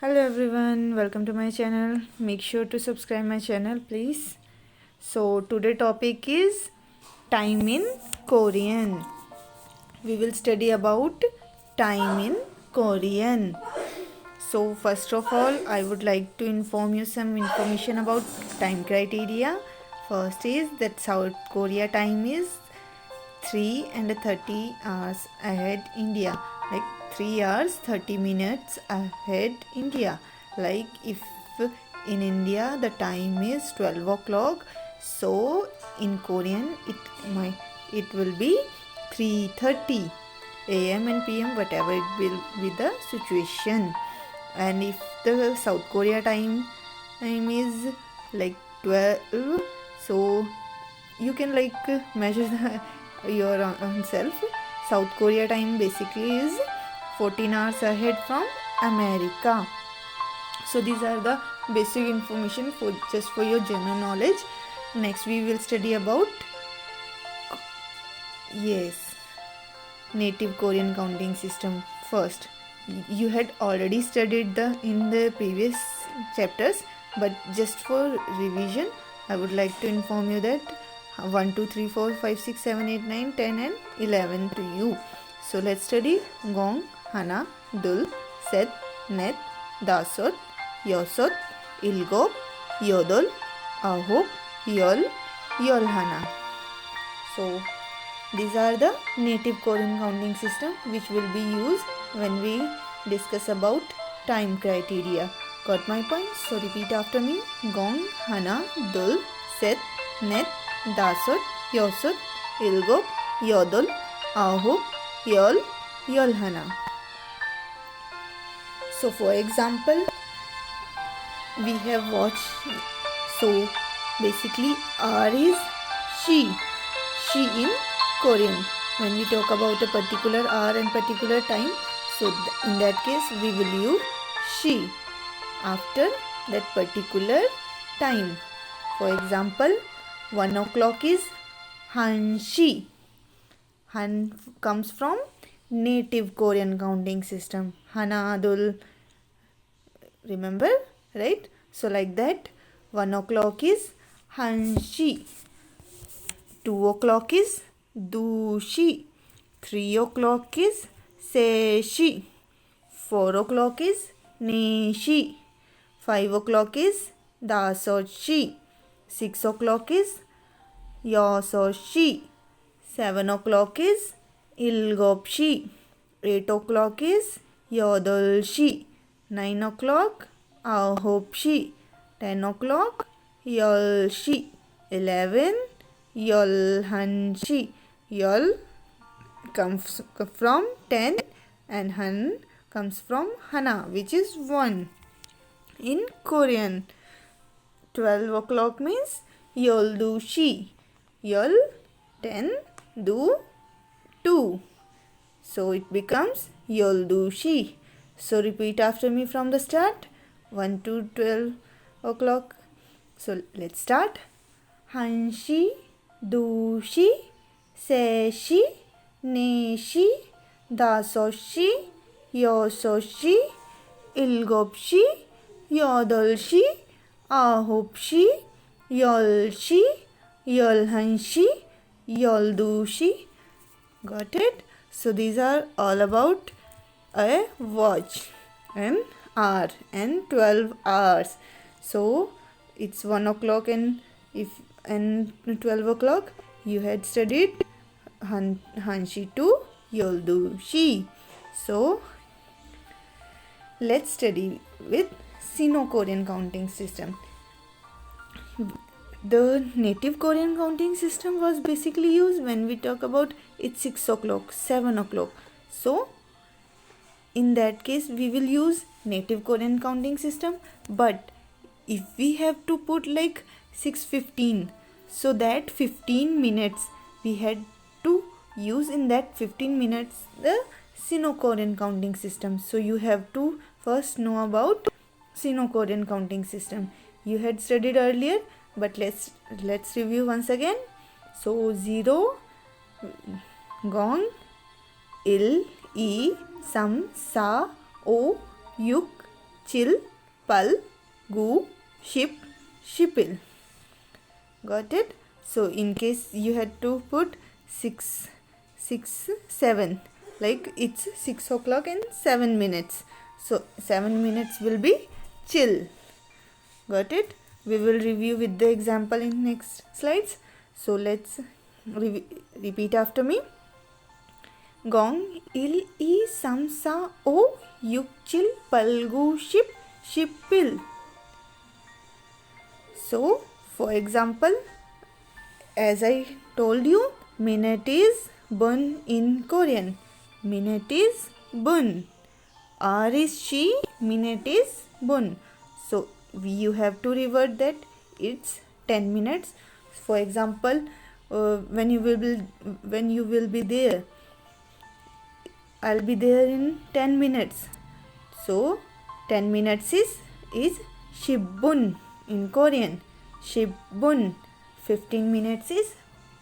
Hello everyone, welcome to my channel. Make sure to subscribe my channel please. So today topic is time in Korean. We will study about time in Korean. So first of all, I would like to inform you some information about time criteria. First is that South Korea time is 3 and 30 hours ahead India, like 3 hours 30 minutes ahead India. Like if in India the time is 12 o'clock, so in Korean it will be 3:30 am and pm, whatever it will be the situation. And if the South Korea time is like 12, so you can measure your own self. South Korea time basically is 14 hours ahead from America. So these are the basic information for just for your general knowledge. Next we will study about native Korean counting system. First, you had already studied in the previous chapters, but just for revision I would like to inform you that 1 2 3 4 5 6 7 8 9 10 and 11 to you. So let's study gong, hana, dul, set, net, dasot, yosot, ilgop, yodol, ahop, yol, yolhana. So these are the native Korean counting system which will be used when we discuss about time criteria. Got my point? So repeat after me. Gong, hana, dul, set, net, dasot, yosot, ilgop, yodol, ahop, yol, yolhana. So for example, we have watched. So basically R is she in Korean. When we talk about a particular hour and particular time, so in that case we will use she after that particular time. For example, 1 o'clock is hanshi. Han comes from native Korean counting system. Hana, dul, remember, right? So like that, 1 o'clock is hanshi. 2 o'clock is dushi. 3 o'clock is seshi. 4 o'clock is neshi. 5 o'clock is dasoshi. 6 o'clock is yososhi. 7 o'clock is ilgopshi. 8 o'clock is yodolshi. 9 o'clock ahopshi. 10 o'clock yolshi. 11 yolhanshi. Yol comes from 10 and han comes from hana, which is 1 in Korean. 12 o'clock means yoldushi. Yol 10 do 2, so it becomes yoldushi. So repeat after me from the start. 1 to 12 o'clock. So let's start. 한시, 두시, 세시, 네시, 다섯시, 여섯시, 일곱시, 여덟시, 아홉시, 열시, 열한시, 열두시. Got it? So these are all about a watch, an hour and 12 hours. So it's 1 o'clock and 12 o'clock you had studied hanshi to yoldushi. So let's study with Sino-Korean counting system. The native Korean counting system was basically used when we talk about it's 6 o'clock, 7 o'clock. So in that case we will use native Korean counting system. But if we have to put like 6:15, so that 15 minutes we had to use in that 15 minutes the Sino-Korean counting system. So you have to first know about Sino-Korean counting system. You had studied earlier, but let's review once again. So 0, gong, il, e, sam, sa, o, yuk, chill, pal, gu, ship, shipil. Got it? So in case you had to put 7, like it's 6 o'clock and 7 minutes. So 7 minutes will be chill. Got it? We will review with the example in next slides. So let's repeat after me. Gong il e samsa o yuk chill palgu ship shipil. So for example, as I told you, minute is bun in Korean. Minute is bun. R is she, minute is bun. So you have to revert that it's 10 minutes. For example, when you will be there, I'll be there in 10 minutes. So 10 minutes is shibun in Korean. Shibun. 15 minutes is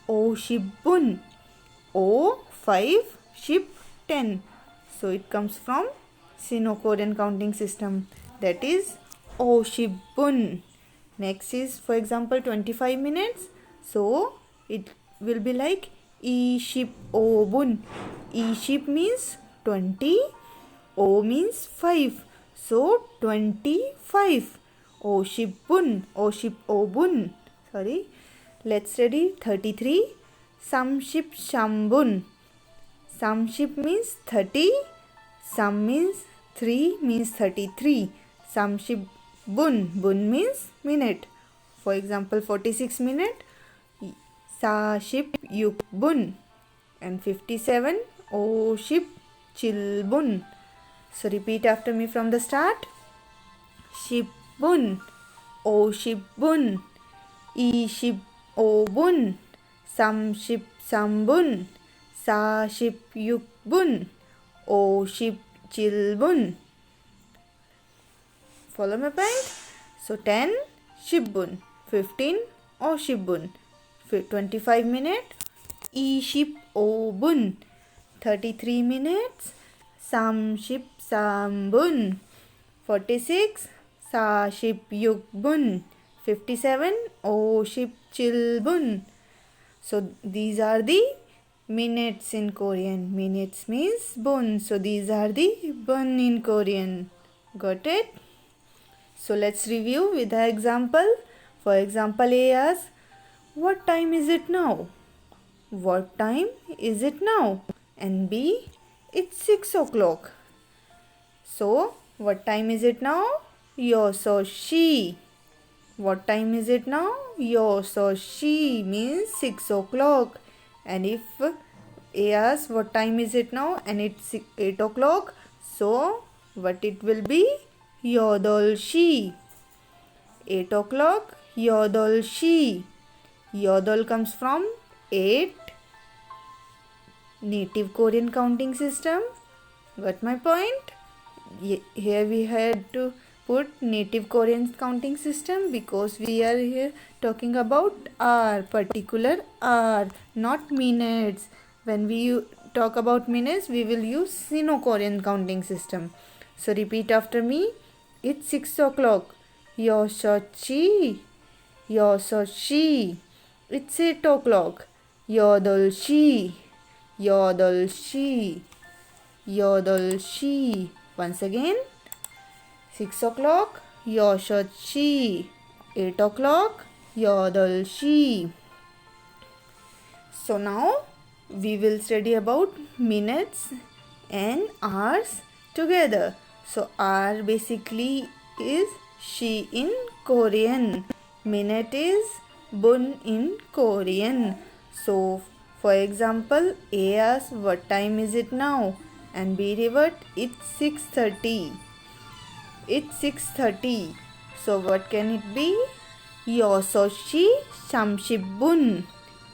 o shibun. O 5, ship 10. So it comes from Sino-Korean counting system, that is o shibun. Next is, for example, 25 minutes. So it will be like e ship o bun. E ship means 20, o means 5. So 25. O ship bun. O ship o bun. Sorry. Let's study 33. Sam ship shambun. Sam ship means 30. Sam means 3 means 33. Sam ship bun. Bun means minute. For example, 46 minute. Sa ship yuk bun. And 57. O ship chil bun. So repeat after me from the start. Ship bun. O ship bun. E ship o bun. Sam ship sam bun. Sa ship yuk bun. O ship chil bun. Follow my point? So 10 ship bun. 15 o ship bun. 25 minutes e ship o bun. 33 minutes sam ship sam bun. 46 sa ship yuk bun. 57 o ship chil bun. So these are the minutes in Korean. Minutes means bun. So these are the bun in Korean. Got it? So let's review with the example. For example, A asks, what time is it now? What time is it now? And B, it's 6 o'clock. So what time is it now? Yo so she. What time is it now? Yo so she means 6 o'clock. And if A asks what time is it now and it's 8 o'clock, so what it will be? Yodol she. 8 o'clock, yodol she. Yodol comes from 8, native Korean counting system. Got my point? Here we had to put native Korean counting system because we are here talking about hour, particular hour, not minutes. When we talk about minutes, we will use Sino-Korean counting system. So repeat after me. It's 6 o'clock. Yosochi. Yosochi. It's 8 o'clock. Yodolshi. Yodolshi. Yodolshi. Once again. 6 o'clock. Yoshochi. 8 o'clock. Yodolshi. So now we will study about minutes and hours together. So hour basically is she in Korean. Minute is bun in Korean. So for example, A asks what time is it now? And B revert it's 6:30. It's 6:30. So what can it be? Yososhi Shamshibun.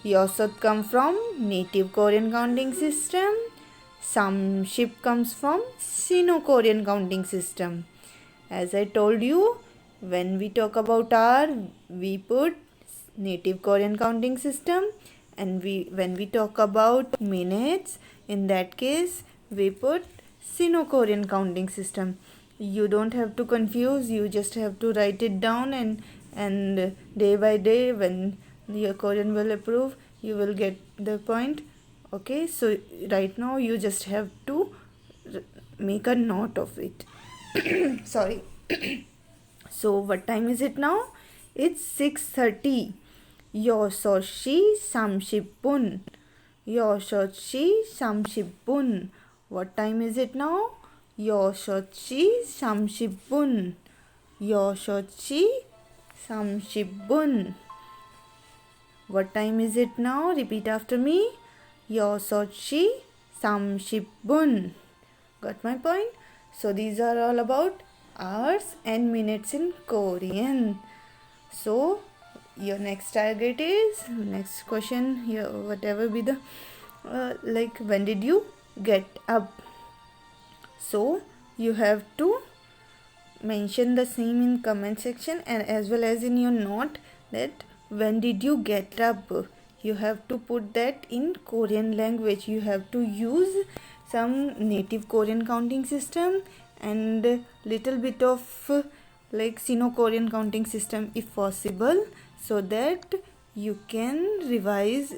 Yosot comes from native Korean counting system. Samship comes from Sino-Korean counting system. As I told you, when we talk about hour, we put native Korean counting system, and when we talk about minutes, in that case we put Sino-Korean counting system. You don't have to confuse, you just have to write it down, and day by day when your Korean will improve, you will get the point. Okay, so right now you just have to make a note of it. Sorry. So what time is it now? It's 6:30. 여섯시 30분. 여섯시 30분. What time is it now? 여섯시 30분. 여섯시 30분. What time is it now? Repeat after me. 여섯시 30분. Got my point? So these are all about hours and minutes in Korean. So your next target is, next question here, whatever be the like, when did you get up? So you have to mention the same in comment section and as well as in your note, that when did you get up. You have to put that in Korean language. You have to use some native Korean counting system and little bit of like Sino-Korean counting system if possible, so that you can revise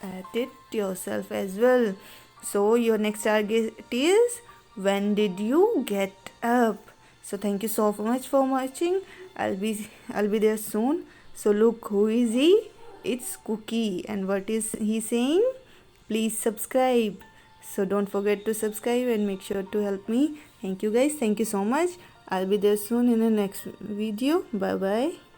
at it yourself as well. So your next target is, when did you get up? So thank you so much for watching. I'll be there soon. So look, who is he? It's Cookie. And what is he saying? Please subscribe. So don't forget to subscribe and make sure to help me. Thank you guys. Thank you so much. I'll be there soon in the next video. Bye bye.